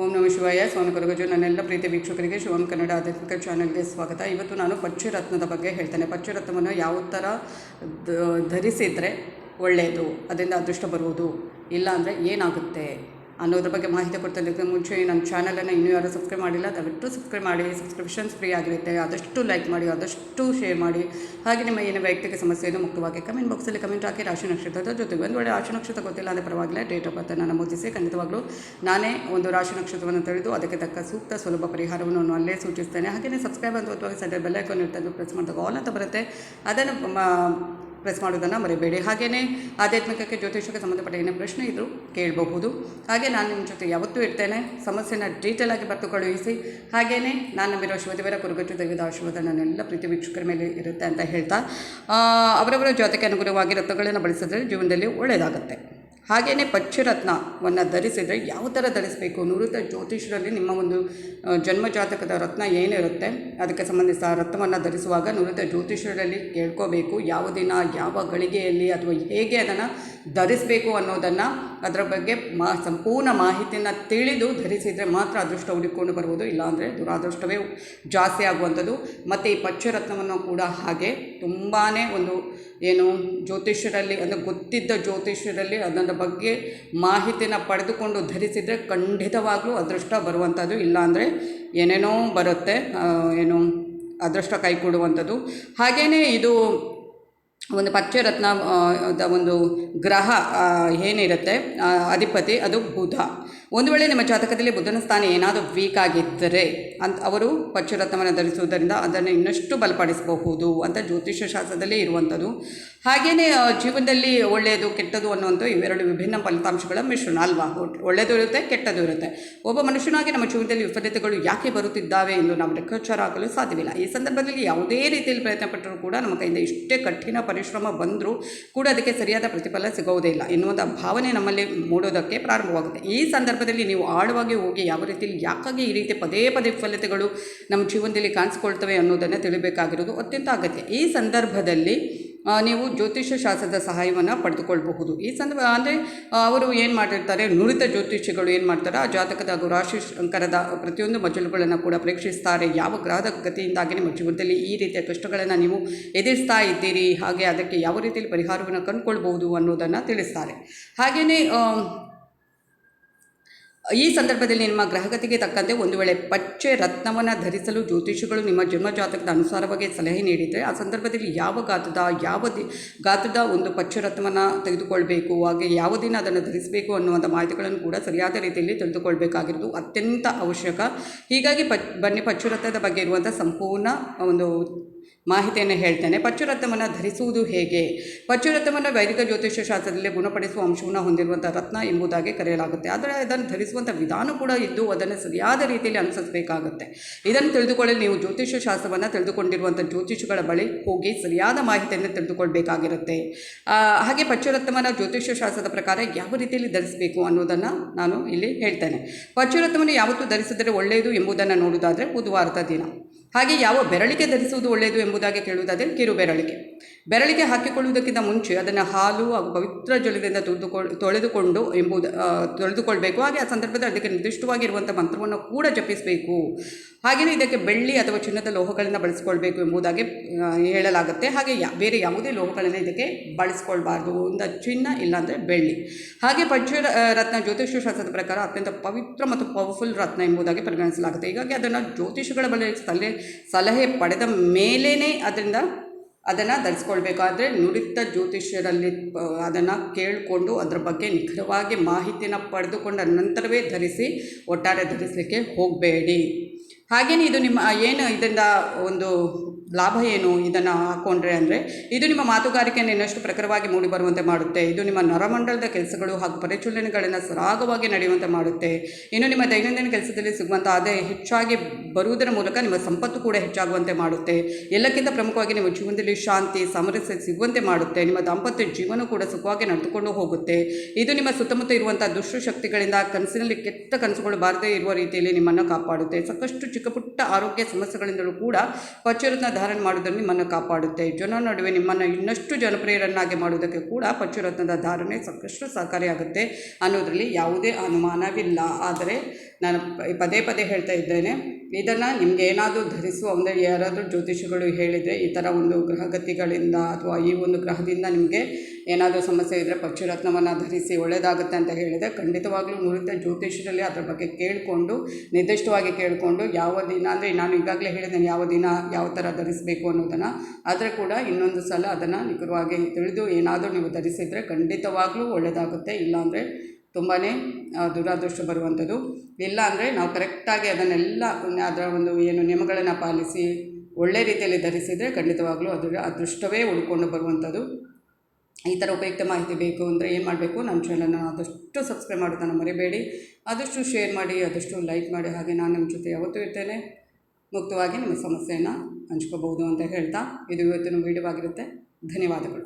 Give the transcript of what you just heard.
ಓಂ ನಮಃ ಶಿವಾಯ. ಸೋನು ಕೊರಗಜು. ನನ್ನೆಲ್ಲ ಪ್ರೀತಿ ವೀಕ್ಷಕರಿಗೆ ಶಿವಂ ಕನ್ನಡ ಆಧ್ಯಾತ್ಮಿಕ ಚಾನಲ್ಗೆ ಸ್ವಾಗತ. ಇವತ್ತು ನಾನು ಪಚ್ಚರತ್ನದ ಬಗ್ಗೆ ಹೇಳ್ತೇನೆ. ಪಚ್ಚರತ್ನವನ್ನು ಯಾವ ಥರ ಧರಿಸಿದರೆ ಒಳ್ಳೆಯದು, ಅದರಿಂದ ಅದೃಷ್ಟ ಬರುವುದು, ಇಲ್ಲಾಂದರೆ ಏನಾಗುತ್ತೆ ಅನ್ನೋದ್ರ ಬಗ್ಗೆ ಮಾಹಿತಿ ಕೊಡ್ತೇನೆ. ಮುಂಚೆ ನನ್ನ ಚಾನಲನ್ನು ಇನ್ನೂ ಯಾರು ಸಬ್ಸ್ಕ್ರೈಬ್ ಮಾಡಿಲ್ಲ, ದಯವಿಟ್ಟು ಸಬ್ಸ್ಕ್ರೈಬ್ ಮಾಡಿ. ಸಬ್ಸ್ಕ್ರಿಪ್ಷನ್ಸ್ ಫ್ರೀ ಆಗಿರುತ್ತೆ. ಆದಷ್ಟು ಲೈಕ್ ಮಾಡಿ, ಆದಷ್ಟು ಶೇರ್ ಮಾಡಿ. ಹಾಗೆ ನಿಮ್ಮ ಏನು ವೈಯಕ್ತಿಕ ಸಮಸ್ಯೆಯನ್ನು ಮುಕ್ತವಾಗಿ ಕಮೆಂಟ್ ಬಾಕ್ಸಲ್ಲಿ ಕಮೆಂಟ್ ಹಾಕಿ. ರಾಶಿ ನಕ್ಷತ್ರದ ಜೊತೆಗೆ ಒಂದು ವೇಳೆ ರಾಶಿ ನಕ್ಷತ್ರ ಗೊತ್ತಿಲ್ಲ ಅಂದರೆ ಪರವಾಗಿಲ್ಲ, ಡೇಟ್ ಆಫ್ ಬರ್ತನ್ನು ನಮೂದಿಸಿ. ಖಂಡಿತವಾಗ್ಲೂ ನಾನೇ ಒಂದು ರಾಶಿ ನಕ್ಷತ್ರವನ್ನು ತಿಳಿದು ಅದಕ್ಕೆ ತಕ್ಕ ಸೂಕ್ತ ಸುಲಭ ಪರಿಹಾರವನ್ನು ಅಲ್ಲೇ ಸೂಚಿಸ್ತೇನೆ. ಹಾಗೆಯೇ ಸಬ್ಸ್ಕ್ರೈಬ್ ಅಂತ ಅಥವಾ ಸೈಡ್ ಬೆಲ್ ಐಕಾನ್ ಇರ್ತದೆ, ಪ್ರೆಸ್ ಮಾಡಿದಾಗ ಆಲ್ ಅಂತ ಬರುತ್ತೆ, ಅದನ್ನು ಪ್ರೆಸ್ ಮಾಡೋದನ್ನು ಮರಿಬೇಡಿ. ಹಾಗೆಯೇ ಆಧ್ಯಾತ್ಮಿಕಕ್ಕೆ ಜ್ಯೋತಿಷಕ್ಕೆ ಸಂಬಂಧಪಟ್ಟ ಏನೇ ಪ್ರಶ್ನೆ ಇದ್ದರೂ ಕೇಳಬಹುದು. ಹಾಗೆ ನಾನು ನಿಮ್ಮ ಜೊತೆ ಯಾವತ್ತೂ ಇರ್ತೇನೆ. ಸಮಸ್ಯೆನ ಡೀಟೇಲ್ ಆಗಿ ಬರೆದು ಕಳುಹಿಸಿ. ಹಾಗೆಯೇ ನಾನು ನಂಬಿರೋ ಶಿವದೇವರ ಕುರುಗಟ್ಟು ದೈವದ ಆಶೀರ್ವಾದ ನನ್ನೆಲ್ಲ ಪ್ರೀತಿ ವೀಕ್ಷಕರ ಮೇಲೆ ಇರುತ್ತೆ ಅಂತ ಹೇಳ್ತಾ, ಅವರವರ ಜಾತಕ್ಕೆ ಅನುಗುಣವಾಗಿ ರತ್ನಗಳನ್ನು ಬಳಸಿದ್ರೆ ಜೀವನದಲ್ಲಿ ಒಳ್ಳೆಯದಾಗುತ್ತೆ. ಹಾಗೆಯೇ ಪಚ್ಚರತ್ನವನ್ನು ಧರಿಸಿದರೆ ಯಾವ ಥರ ಧರಿಸಬೇಕು, ನುರಿತ ಜ್ಯೋತಿಷರಲ್ಲಿ ನಿಮ್ಮ ಒಂದು ಜನ್ಮಜಾತಕದ ರತ್ನ ಏನಿರುತ್ತೆ ಅದಕ್ಕೆ ಸಂಬಂಧಿಸಿದ ರತ್ನವನ್ನು ಧರಿಸುವಾಗ ನುರಿತ ಜ್ಯೋತಿಷರಲ್ಲಿ ಕೇಳ್ಕೋಬೇಕು. ಯಾವ ದಿನ, ಯಾವ ಗಳಿಗೆಯಲ್ಲಿ ಅಥವಾ ಹೇಗೆ ಅದನ್ನು ಧರಿಸಬೇಕು ಅನ್ನೋದನ್ನು, ಅದರ ಬಗ್ಗೆ ಸಂಪೂರ್ಣ ಮಾಹಿತಿಯನ್ನು ತಿಳಿದು ಧರಿಸಿದರೆ ಮಾತ್ರ ಅದೃಷ್ಟ ಹುಡುಕಿಕೊಂಡು ಬರುವುದು, ಇಲ್ಲಾಂದರೆ ದುರಾದೃಷ್ಟವೇ ಜಾಸ್ತಿ ಆಗುವಂಥದ್ದು. ಮತ್ತು ಈ ಪಚ್ಚರತ್ನವನ್ನು ಕೂಡ ಹಾಗೆ ತುಂಬಾ ಒಂದು ಜ್ಯೋತಿಷ್ಯರಲ್ಲಿ ಅಂದರೆ ಗೊತ್ತಿದ್ದ ಜ್ಯೋತಿಷ್ಯರಲ್ಲಿ ಅದರ ಬಗ್ಗೆ ಮಾಹಿತಿನ ಪಡೆದುಕೊಂಡು ಧರಿಸಿದರೆ ಖಂಡಿತವಾಗ್ಲೂ ಅದೃಷ್ಟ ಬರುವಂಥದ್ದು, ಇಲ್ಲಾಂದರೆ ಏನೇನೋ ಬರುತ್ತೆ, ಅದೃಷ್ಟ ಕೈ ಕೊಡುವಂಥದ್ದು. ಹಾಗೆಯೇ ಇದು ಒಂದು ಪಚ್ಚರತ್ನ ಒಂದು ಗ್ರಹ ಏನಿರುತ್ತೆ ಅಧಿಪತಿ ಅದು ಬುಧ. ಒಂದು ವೇಳೆ ನಿಮ್ಮ ಜಾತಕದಲ್ಲಿ ಬುಧನ ಸ್ಥಾನ ಏನಾದರೂ ವೀಕ್ ಆಗಿದ್ದರೆ ಅವರು ಪಚ್ಚರತ್ನವನ್ನು ಧರಿಸುವುದರಿಂದ ಅದನ್ನು ಇನ್ನಷ್ಟು ಬಲಪಡಿಸಬಹುದು ಅಂತ ಜ್ಯೋತಿಷ್ಯ ಶಾಸ್ತ್ರದಲ್ಲೇ ಇರುವಂಥದ್ದು. ಹಾಗೆಯೇ ಜೀವನದಲ್ಲಿ ಒಳ್ಳೆಯದು ಕೆಟ್ಟದು ಅನ್ನುವಂಥ ಇವೆರಡು ವಿಭಿನ್ನ ಫಲಿತಾಂಶಗಳ ಮಿಶ್ರಣ ಅಲ್ವಾ. ಒಳ್ಳೆಯದು ಇರುತ್ತೆ, ಕೆಟ್ಟದ್ದು ಇರುತ್ತೆ. ಒಬ್ಬ ಮನುಷ್ಯನಾಗಿ ನಮ್ಮ ಜೀವನದಲ್ಲಿ ವಿಫಲತೆಗಳು ಯಾಕೆ ಬರುತ್ತಿದ್ದಾವೆ ಎಂದು ನಾವು ಲೆಕ್ಕಾಚಾರ ಹಾಕಲು ಸಾಧ್ಯವಿಲ್ಲ. ಈ ಸಂದರ್ಭದಲ್ಲಿ ಯಾವುದೇ ರೀತಿಯಲ್ಲಿ ಪ್ರಯತ್ನ ಪಟ್ಟರೂ ಕೂಡ ನಮ್ಮ ಕೈಯಿಂದ ಇಷ್ಟೇ ಕಠಿಣ ಪರಿಶ್ರಮ ಬಂದರೂ ಕೂಡ ಅದಕ್ಕೆ ಸರಿಯಾದ ಪ್ರತಿಫಲ ಸಿಗೋದೇ ಇಲ್ಲ ಎನ್ನುವಂಥ ಭಾವನೆ ನಮ್ಮಲ್ಲಿ ಮೂಡೋದಕ್ಕೆ ಪ್ರಾರಂಭವಾಗುತ್ತೆ. ಈ ಸಂದರ್ಭದಲ್ಲಿ ನೀವು ಆಳವಾಗಿ ಹೋಗಿ ಯಾವ ರೀತಿಯಲ್ಲಿ ಯಾಕಾಗಿ ಈ ರೀತಿ ಪದೇ ಪದೇ ವಿಫಲತೆಗಳು ನಮ್ಮ ಜೀವನದಲ್ಲಿ ಕಾಣಿಸ್ಕೊಳ್ತವೆ ಅನ್ನೋದನ್ನು ತಿಳಿಬೇಕಾಗಿರೋದು ಅತ್ಯಂತ ಅಗತ್ಯ. ಈ ಸಂದರ್ಭದಲ್ಲಿ ನೀವು ಜ್ಯೋತಿಷ್ಯ ಶಾಸ್ತ್ರದ ಸಹಾಯವನ್ನು ಪಡೆದುಕೊಳ್ಬಹುದು. ಈ ಸಂದರ್ಭ ಅಂದರೆ ಅವರು ಏನು ಮಾಡಿರ್ತಾರೆ, ನುರಿತ ಜ್ಯೋತಿಷಿಗಳು ಏನು ಮಾಡ್ತಾರೆ, ಆ ಜಾತಕದ ಹಾಗೂ ರಾಶಿ ಶಂಕರದ ಪ್ರತಿಯೊಂದು ಮಜಲುಗಳನ್ನು ಕೂಡ ಪರೀಕ್ಷಿಸ್ತಾರೆ. ಯಾವ ಗ್ರಹದ ಗತಿಯಿಂದಾಗಿ ನಿಮ್ಮ ಜೀವನದಲ್ಲಿ ಈ ರೀತಿಯ ಕಷ್ಟಗಳನ್ನು ನೀವು ಎದುರಿಸ್ತಾ ಇದ್ದೀರಿ, ಹಾಗೆ ಅದಕ್ಕೆ ಯಾವ ರೀತಿಯಲ್ಲಿ ಪರಿಹಾರವನ್ನು ಕಂಡುಕೊಳ್ಬೋದು ಅನ್ನೋದನ್ನು ತಿಳಿಸ್ತಾರೆ. ಹಾಗೆಯೇ ಈ ಸಂದರ್ಭದಲ್ಲಿ ನಿಮ್ಮ ಗ್ರಹಗತಿಗೆ ತಕ್ಕಂತೆ ಒಂದು ವೇಳೆ ಪಚ್ಚೆ ರತ್ನವನ್ನು ಧರಿಸಲು ಜ್ಯೋತಿಷಿಗಳು ನಿಮ್ಮ ಜನ್ಮಜಾತಕದ ಅನುಸಾರವಾಗಿ ಸಲಹೆ ನೀಡಿದರೆ ಆ ಸಂದರ್ಭದಲ್ಲಿ ಯಾವ ಗಾತ್ರದ ಒಂದು ಪಚ್ಚೆ ರತ್ನವನ್ನು ತೆಗೆದುಕೊಳ್ಬೇಕು, ಹಾಗೆ ಯಾವ ದಿನ ಅದನ್ನು ಧರಿಸಬೇಕು ಅನ್ನುವಂಥ ಮಾಹಿತಿಗಳನ್ನು ಕೂಡ ಸರಿಯಾದ ರೀತಿಯಲ್ಲಿ ತಿಳಿದುಕೊಳ್ಬೇಕಾಗಿರೋದು ಅತ್ಯಂತ ಅವಶ್ಯಕ. ಹೀಗಾಗಿ ಬನ್ನಿ ಪಚ್ಚರತ್ನದ ಬಗ್ಗೆ ಇರುವಂಥ ಸಂಪೂರ್ಣ ಒಂದು ಮಾಹಿತಿಯನ್ನು ಹೇಳ್ತೇನೆ. ಪಚ್ಚರತ್ನವನ್ನು ಧರಿಸುವುದು ಹೇಗೆ? ಪಚ್ಚರತ್ನವನ್ನು ವೈದಿಕ ಜ್ಯೋತಿಷ್ಯ ಶಾಸ್ತ್ರದಲ್ಲಿ ಗುಣಪಡಿಸುವ ಅಂಶವನ್ನು ಹೊಂದಿರುವಂಥ ರತ್ನ ಎಂಬುದಾಗಿ ಕರೆಯಲಾಗುತ್ತೆ. ಆದರೆ ಅದನ್ನು ಧರಿಸುವಂಥ ವಿಧಾನ ಕೂಡ ಇದ್ದು ಅದನ್ನು ಸರಿಯಾದ ರೀತಿಯಲ್ಲಿ ಅನುಸರಿಸಬೇಕಾಗುತ್ತೆ. ಇದನ್ನು ತಿಳಿದುಕೊಳ್ಳಲು ನೀವು ಜ್ಯೋತಿಷ್ಯ ಶಾಸ್ತ್ರವನ್ನು ತಿಳಿದುಕೊಂಡಿರುವಂಥ ಜ್ಯೋತಿಷಿಗಳ ಬಳಿ ಹೋಗಿ ಸರಿಯಾದ ಮಾಹಿತಿಯನ್ನು ತಿಳಿದುಕೊಳ್ಬೇಕಾಗಿರುತ್ತೆ. ಹಾಗೆ ಪಚ್ಚರತ್ನವನ್ನು ಜ್ಯೋತಿಷ್ಯ ಶಾಸ್ತ್ರದ ಪ್ರಕಾರ ಯಾವ ರೀತಿಯಲ್ಲಿ ಧರಿಸಬೇಕು ಅನ್ನೋದನ್ನು ನಾನು ಇಲ್ಲಿ ಹೇಳ್ತೇನೆ. ಪಚ್ಚರತ್ನವನ್ನು ಯಾವತ್ತೂ ಧರಿಸಿದರೆ ಒಳ್ಳೆಯದು ಎಂಬುದನ್ನು ನೋಡುವುದಾದರೆ ಬುಧವಾರದ ದಿನ. ಹಾಗೆ ಯಾವ ಬೆರಳಿಗೆ ಧರಿಸುವುದು ಒಳ್ಳೆಯದು ಎಂಬುದಾಗಿ ಕೇಳುವುದಾದರೆ ಕಿರು ಬೆರಳಿಗೆ ಹಾಕಿಕೊಳ್ಳುವುದಕ್ಕಿಂತ ಮುಂಚೆ ಅದನ್ನು ಹಾಲು ಹಾಗೂ ಪವಿತ್ರ ಜಲದಿಂದ ತೊಳೆದುಕೊಳ್ಬೇಕು. ಹಾಗೆ ಆ ಸಂದರ್ಭದಲ್ಲಿ ಅದಕ್ಕೆ ನಿರ್ದಿಷ್ಟವಾಗಿರುವಂಥ ಮಂತ್ರವನ್ನು ಕೂಡ ಜಪಿಸಬೇಕು. ಹಾಗೆಯೇ ಇದಕ್ಕೆ ಬೆಳ್ಳಿ ಅಥವಾ ಚಿನ್ನದ ಲೋಹಗಳನ್ನು ಬಳಸ್ಕೊಳ್ಬೇಕು ಎಂಬುದಾಗಿ ಹೇಳಲಾಗುತ್ತೆ. ಹಾಗೆ ಬೇರೆ ಯಾವುದೇ ಲೋಹಗಳನ್ನು ಇದಕ್ಕೆ ಬಳಸ್ಕೊಳ್ಬಾರ್ದು, ಒಂದು ಚಿನ್ನ ಇಲ್ಲಾಂದರೆ ಬೆಳ್ಳಿ. ಹಾಗೆ ಪಚ್ಚರತ್ನ ಜ್ಯೋತಿಷ್ಯ ಶಾಸ್ತ್ರದ ಪ್ರಕಾರ ಅತ್ಯಂತ ಪವಿತ್ರ ಮತ್ತು ಪವರ್ಫುಲ್ ರತ್ನ ಎಂಬುದಾಗಿ ಪರಿಗಣಿಸಲಾಗುತ್ತೆ. ಹೀಗಾಗಿ ಅದನ್ನು ಜ್ಯೋತಿಷಿಗಳ ಬಳಿ ಸಲಹೆ ಪಡೆದ ಮೇಲೇ ಅದನ್ನು ಧರಿಸ್ಕೊಳ್ಬೇಕಾದ್ರೆ ನುರಿತ ಜ್ಯೋತಿಷ್ಯರಲ್ಲಿ ಅದನ್ನು ಕೇಳಿಕೊಂಡು ಅದರ ಬಗ್ಗೆ ನಿಖರವಾಗಿ ಮಾಹಿತಿಯನ್ನು ಪಡೆದುಕೊಂಡ ನಂತರವೇ ಧರಿಸಿ, ಒಟ್ಟಾರೆ ಧರಿಸಲಿಕ್ಕೆ ಹೋಗಬೇಡಿ. ಹಾಗೆಯೇ ಇದು ನಿಮ್ಮ ಇದರಿಂದ ಒಂದು ಲಾಭ ಏನು ಇದನ್ನು ಹಾಕ್ಕೊಂಡ್ರೆ ಅಂದರೆ ಇದು ನಿಮ್ಮ ಮಾತುಗಾರಿಕೆಯನ್ನು ಇನ್ನಷ್ಟು ಪ್ರಖರವಾಗಿ ಮೂಡಿಬರುವಂತೆ ಮಾಡುತ್ತೆ. ಇದು ನಿಮ್ಮ ನರಮಂಡಲದ ಕೆಲಸಗಳು ಹಾಗೂ ಪರಿಚಲನೆಗಳನ್ನು ಸರಾಗವಾಗಿ ನಡೆಯುವಂತೆ ಮಾಡುತ್ತೆ. ಇನ್ನು ನಿಮ್ಮ ದೈನಂದಿನ ಕೆಲಸದಲ್ಲಿ ಸಿಗುವಂಥ ಆದಾಯ ಹೆಚ್ಚಾಗಿ ಬರುವುದರ ಮೂಲಕ ನಿಮ್ಮ ಸಂಪತ್ತು ಕೂಡ ಹೆಚ್ಚಾಗುವಂತೆ ಮಾಡುತ್ತೆ. ಎಲ್ಲಕ್ಕಿಂತ ಪ್ರಮುಖವಾಗಿ ನಿಮ್ಮ ಜೀವನದಲ್ಲಿ ಶಾಂತಿ ಸಾಮರಸ್ಯ ಸಿಗುವಂತೆ ಮಾಡುತ್ತೆ. ನಿಮ್ಮ ದಾಂಪತ್ಯ ಜೀವನ ಕೂಡ ಸುಖವಾಗಿ ನಡೆದುಕೊಂಡು ಹೋಗುತ್ತೆ. ಇದು ನಿಮ್ಮ ಸುತ್ತಮುತ್ತ ಇರುವಂಥ ದುಷ್ಟಶಕ್ತಿಗಳಿಂದ ಕನಸಿನಲ್ಲಿ ಕೆಟ್ಟ ಕನಸುಗಳು ಬಾರದೇ ಇರುವ ರೀತಿಯಲ್ಲಿ ನಿಮ್ಮನ್ನು ಕಾಪಾಡುತ್ತೆ. ಸಾಕಷ್ಟು ಚಿಕ್ಕ ಪುಟ್ಟ ಆರೋಗ್ಯ ಸಮಸ್ಯೆಗಳಿಂದಲೂ ಕೂಡ ಪಚ್ಚರತ್ನ ಧಾರಣೆ ಮಾಡೋದನ್ನು ನಿಮ್ಮನ್ನು ಕಾಪಾಡುತ್ತೆ. ಜನರ ನಡುವೆ ನಿಮ್ಮನ್ನು ಇನ್ನಷ್ಟು ಜನಪ್ರಿಯರನ್ನಾಗಿ ಮಾಡೋದಕ್ಕೆ ಕೂಡ ಪಚ್ಚುರತ್ನದ ಧಾರಣೆ ಸಾಕಷ್ಟು ಸಹಕಾರಿಯಾಗುತ್ತೆ ಅನ್ನೋದರಲ್ಲಿ ಯಾವುದೇ ಅನುಮಾನವಿಲ್ಲ. ಆದರೆ ನಾನು ಪದೇ ಪದೇ ಹೇಳ್ತಾ ಇದ್ದೇನೆ, ಇದನ್ನು ನಿಮಗೆ ಏನಾದರೂ ಧರಿಸುವ ಅಂದರೆ ಯಾರಾದರೂ ಜ್ಯೋತಿಷಿಗಳು ಹೇಳಿದರೆ ಈ ಥರ ಒಂದು ಗ್ರಹಗತಿಗಳಿಂದ ಅಥವಾ ಈ ಒಂದು ಗ್ರಹದಿಂದ ನಿಮಗೆ ಏನಾದರೂ ಸಮಸ್ಯೆ ಇದ್ದರೆ ಪಚ್ಚುರತ್ನವನ್ನು ಧರಿಸಿ ಒಳ್ಳೆಯದಾಗುತ್ತೆ ಅಂತ ಹೇಳಿದರೆ ಖಂಡಿತವಾಗ್ಲೂ ನುರಿತ ಜ್ಯೋತಿಷರಲ್ಲಿ ಅದರ ಬಗ್ಗೆ ಕೇಳಿಕೊಂಡು ನಿರ್ದಿಷ್ಟವಾಗಿ ಕೇಳಿಕೊಂಡು ಯಾವ ದಿನ ಅಂದರೆ ನಾನು ಈಗಾಗಲೇ ಹೇಳಿದ್ದೇನೆ ಯಾವ ದಿನ ಯಾವ ಥರ ಧರಿಸಬೇಕು ಅನ್ನೋದನ್ನು. ಆದರೆ ಕೂಡ ಇನ್ನೊಂದು ಸಲ ಅದನ್ನು ನಿಖರವಾಗಿ ತಿಳಿದು ಏನಾದರೂ ನೀವು ಧರಿಸಿದರೆ ಖಂಡಿತವಾಗ್ಲೂ ಒಳ್ಳೆಯದಾಗುತ್ತೆ. ಇಲ್ಲಾಂದರೆ ತುಂಬಾ ದುರಾದೃಷ್ಟ ಬರುವಂಥದ್ದು. ಇಲ್ಲ ಅಂದರೆ ನಾವು ಕರೆಕ್ಟಾಗಿ ಅದನ್ನೆಲ್ಲ ಅದರ ಒಂದು ಏನು ನಿಯಮಗಳನ್ನು ಪಾಲಿಸಿ ಒಳ್ಳೆ ರೀತಿಯಲ್ಲಿ ಧರಿಸಿದರೆ ಖಂಡಿತವಾಗ್ಲೂ ಅದರ ಅದೃಷ್ಟವೇ ಉಳ್ಕೊಂಡು ಬರುವಂಥದ್ದು. ಈ ಥರ ಉಪಯುಕ್ತ ಮಾಹಿತಿ ಬೇಕು ಅಂದರೆ ಏನು ಮಾಡಬೇಕು, ನಮ್ಮ ಚಾನಲನ್ನು ಆದಷ್ಟು ಸಬ್ಸ್ಕ್ರೈಬ್ ಮಾಡೋದನ್ನು ಮರಿಬೇಡಿ, ಆದಷ್ಟು ಶೇರ್ ಮಾಡಿ, ಆದಷ್ಟು ಲೈಕ್ ಮಾಡಿ. ಹಾಗೆ ನಾನು ನಿಮ್ಮ ಜೊತೆ ಯಾವತ್ತೂ ಇರ್ತೇನೆ, ಮುಕ್ತವಾಗಿ ನಿಮ್ಮ ಸಮಸ್ಯೆಯನ್ನು ಹಂಚ್ಕೋಬಹುದು ಅಂತ ಹೇಳ್ತಾ ಇದು ಇವತ್ತಿನ ವೀಡಿಯೋ ಆಗಿರುತ್ತೆ. ಧನ್ಯವಾದಗಳು.